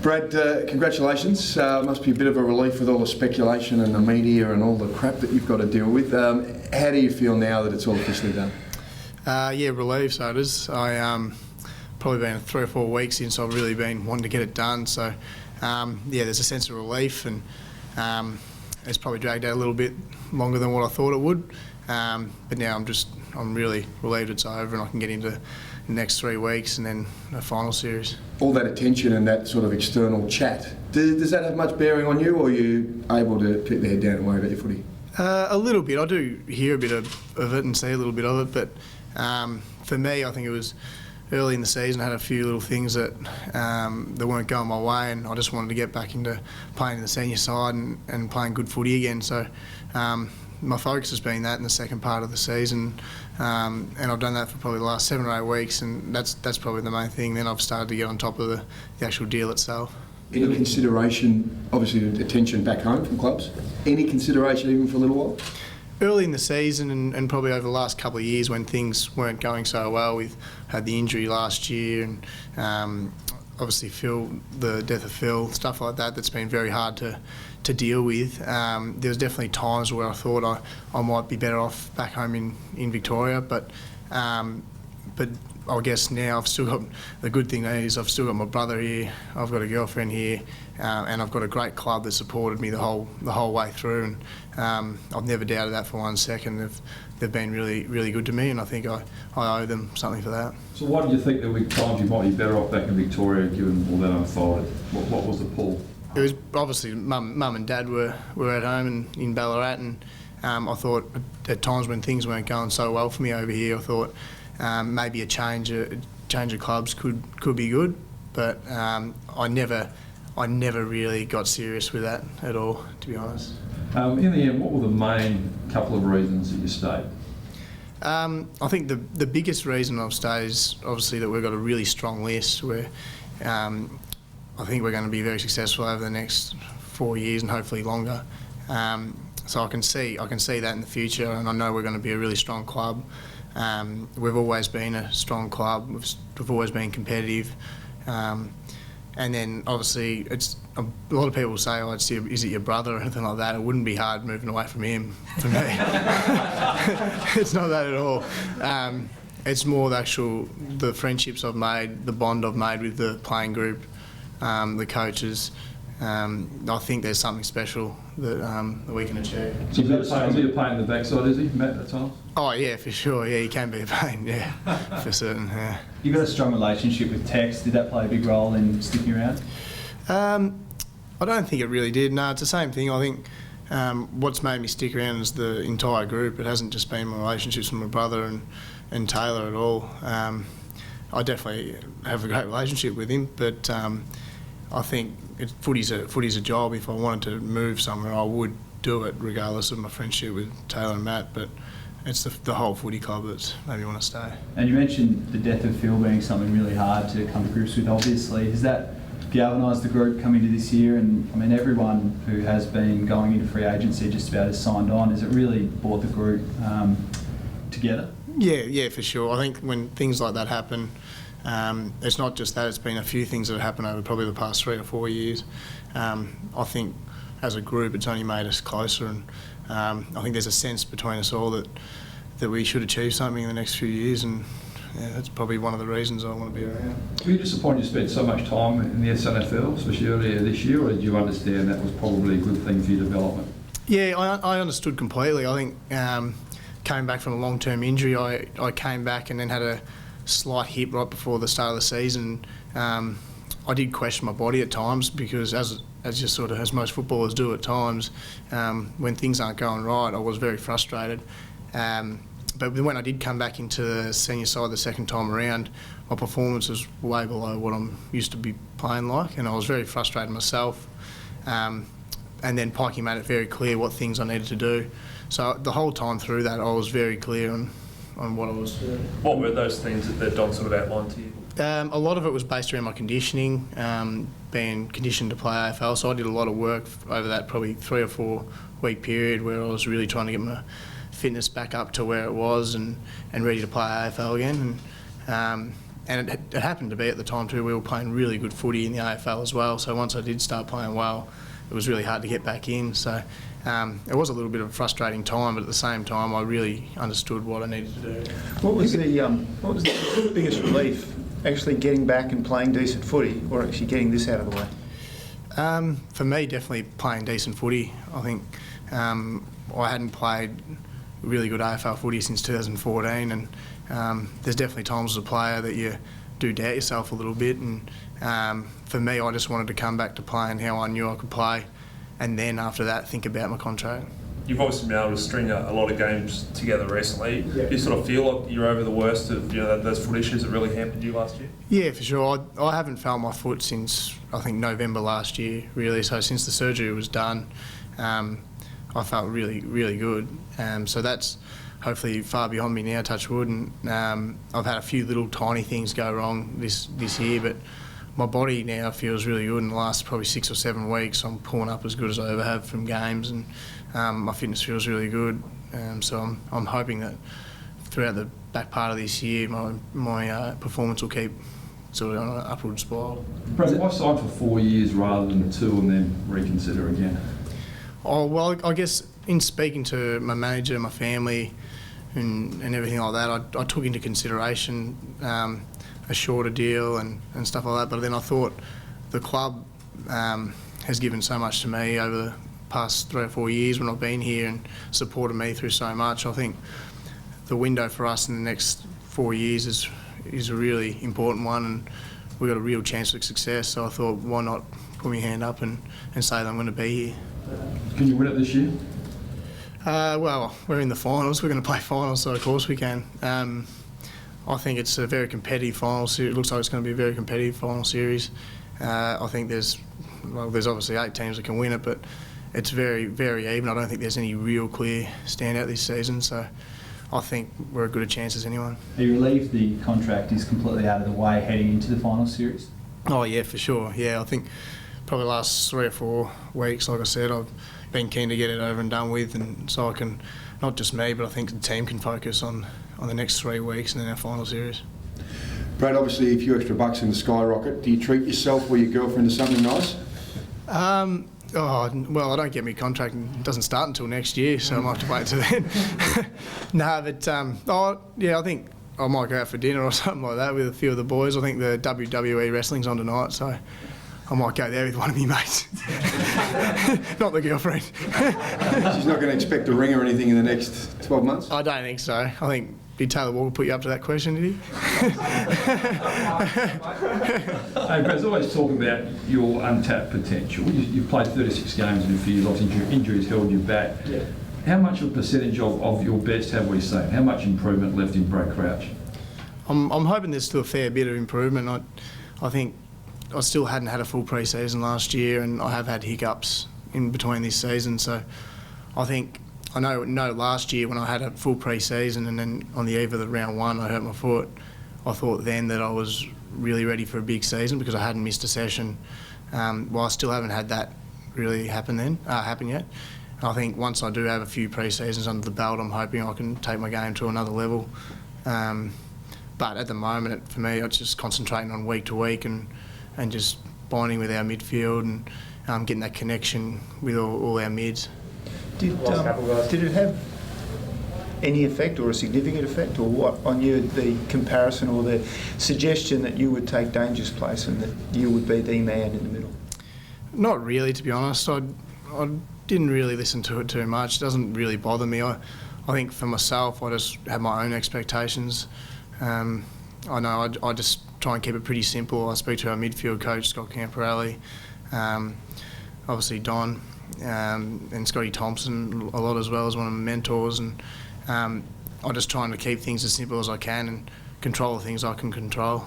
Brad, congratulations. Must be a bit of a relief with all the speculation and the media and all the crap that you've got to deal with. How do you feel now that it's all officially done? Yeah, relieved, so it is. Probably been 3 or 4 weeks since I've really been wanting to get it done. So, yeah, there's a sense of relief, and it's probably dragged out a little bit longer than what I thought it would. But now I'm really relieved it's over, and I can get into the next 3 weeks and then the final series. All that attention and that sort of external chat, does that have much bearing on you, or are you able to keep the head down and worry about your footy? A little bit. I do hear a bit of it and see a little bit of it, but for me, I think it was early in the season. I had a few little things that weren't going my way, and I just wanted to get back into playing in the senior side and playing good footy again. So my focus has been that in the second part of the season, and I've done that for probably the last 7 or 8 weeks, and that's probably the main thing. Then I've started to get on top of the actual deal itself. Any consideration, obviously attention back home from clubs, any consideration even for a little while? Early in the season and probably over the last couple of years when things weren't going so well, we've had the injury last year and obviously the death of Phil, stuff like that, that's been very hard to deal with. There was definitely times where I thought I might be better off back home in Victoria, but I guess now I've still got, the good thing is I've still got my brother here, I've got a girlfriend here, and I've got a great club that supported me the whole way through, and I've never doubted that for 1 second. They've been really good to me, and I think I owe them something for that. So why did you think there were times you might be better off back in Victoria given all that unfolded? What was the pull? It was obviously mum and dad were at home in Ballarat, and I thought at times when things weren't going so well for me over here, I thought maybe a change of clubs could be good, but I never really got serious with that at all, to be honest. In the end, what were the main couple of reasons that you stayed? I think the biggest reason I've stayed is obviously that we've got a really strong list where I think we're going to be very successful over the next 4 years and hopefully longer. So I can see that in the future, and I know we're going to be a really strong club. We've always been a strong club. We've always been competitive, and then obviously it's a lot of people say, "Oh, is it your brother?" or anything like that. It wouldn't be hard moving away from him for me. It's not that at all. It's more the friendships I've made, the bond I've made with the playing group, the coaches. I think there's something special that we can achieve. So is he a pain in the backside, is he, Matt, at times? Oh yeah, for sure. Yeah, he can be a pain. Yeah, for certain. Yeah. You've got a strong relationship with Tex. Did that play a big role in sticking around? I don't think it really did. No, it's the same thing. I think what's made me stick around is the entire group. It hasn't just been my relationships with my brother and Taylor at all. I definitely have a great relationship with him, but I think footy's a job. If I wanted to move somewhere, I would do it regardless of my friendship with Taylor and Matt, but it's the whole footy club that's made me want to stay. And you mentioned the death of Phil being something really hard to come to grips with, obviously. Has that galvanised the group coming into this year? And I mean, everyone who has been going into free agency just about has signed on. Has it really brought the group together? Yeah, for sure. I think when things like that happen, it's not just that, it's been a few things that have happened over probably the past 3 or 4 years. I think as a group it's only made us closer, and I think there's a sense between us all that we should achieve something in the next few years, and yeah, that's probably one of the reasons I want to be around. Were you disappointed you spent so much time in the SNFL, especially earlier this year, or did you understand that was probably a good thing for your development? Yeah, I understood completely. I think coming back from a long-term injury, I came back and then had a slight hip right before the start of the season. I did question my body at times because as most footballers do at times, when things aren't going right, I was very frustrated. But when I did come back into the senior side the second time around, my performance was way below what I'm used to be playing like, and I was very frustrated myself. And then Pikey made it very clear what things I needed to do. So the whole time through that, I was very clear on what I was doing. What were those things that Don sort of outlined to you? A lot of it was based around my conditioning, being conditioned to play AFL. So I did a lot of work over that probably 3 or 4 week period where I was really trying to get my fitness back up to where it was and ready to play AFL again. And and it happened to be at the time too, we were playing really good footy in the AFL as well, so once I did start playing well, it was really hard to get back in. So it was a little bit of a frustrating time, but at the same time I really understood what I needed to do. What was the biggest relief, actually getting back and playing decent footy, or actually getting this out of the way? For me, definitely playing decent footy. I think I hadn't played really good AFL footy since 2014, and there's definitely times as a player that you do doubt yourself a little bit, and for me I just wanted to come back to playing how I knew I could play, and then after that think about my contract. You've obviously been able to string a lot of games together recently. Do you sort of feel like you're over the worst of those foot issues that really hampered you last year? Yeah, for sure. I haven't felt my foot since I think November last year, really. So since the surgery was done, I felt really, really good. So that's hopefully far beyond me now, touch wood. And I've had a few little tiny things go wrong this year, but my body now feels really good. In the last probably 6 or 7 weeks, I'm pulling up as good as I ever have from games, and my fitness feels really good. So I'm hoping that throughout the back part of this year, my performance will keep sort of on an upward spiral. Brad, why sign for 4 years rather than 2 and then reconsider again? Oh, well, I guess in speaking to my manager, my family, and everything like that, I took into consideration a shorter deal and stuff like that. But then I thought the club has given so much to me over the past 3 or 4 years when I've been here and supported me through so much. I think the window for us in the next 4 years is a really important one, and we've got a real chance of success. So I thought, why not put my hand up and say that I'm going to be here. Can you win it this year? Well, we're in the finals. We're going to play finals, so of course we can. I think it's a very competitive final series. It looks like it's going to be a very competitive final series. I think there's obviously 8 teams that can win it, but it's very, very even. I don't think there's any real clear standout this season, so I think we're as good a chance as anyone. Are you relieved the contract is completely out of the way heading into the final series? Oh yeah, for sure. Yeah, I think probably the last 3 or 4 weeks, like I said, I've been keen to get it over and done with, and so I can, not just me, but I think the team can focus on the next 3 weeks and then our final series. Brad, obviously a few extra bucks in the skyrocket. Do you treat yourself or your girlfriend to something nice? Well, I don't get my contract. It doesn't start until next year, so I might have to wait till then. No, but yeah, I think I might go out for dinner or something like that with a few of the boys. I think the WWE wrestling's on tonight, so I might go there with one of my mates. Not the girlfriend. She's not going to expect a ring or anything in the next 12 months? I don't think so. I think, did Taylor Walker put you up to that question, did he? Hey, Brad's always talking about your untapped potential. You've played 36 games in a few years, obviously injuries held you back. Yeah. How much of a percentage of your best have we seen? How much improvement left in Brad Crouch? I'm hoping there's still a fair bit of improvement. I think I still hadn't had a full pre-season last year, and I have had hiccups in between this season. So I think I know last year when I had a full pre-season and then on the eve of the round 1 I hurt my foot, I thought then that I was really ready for a big season because I hadn't missed a session. Well, I still haven't had that really happen yet. And I think once I do have a few pre-seasons under the belt, I'm hoping I can take my game to another level. But at the moment, for me, it's just concentrating on week to week and just bonding with our midfield and getting that connection with all our mids. Did it have any effect or a significant effect or what on you, the comparison or the suggestion that you would take Danger's place and that you would be the man in the middle? Not really, to be honest. I didn't really listen to it too much. It doesn't really bother me. I think for myself, I just have my own expectations. I know I just try and keep it pretty simple. I speak to our midfield coach, Scott Camporelli, obviously Don, and Scotty Thompson a lot as well as one of my mentors, and I'm just trying to keep things as simple as I can and control the things I can control.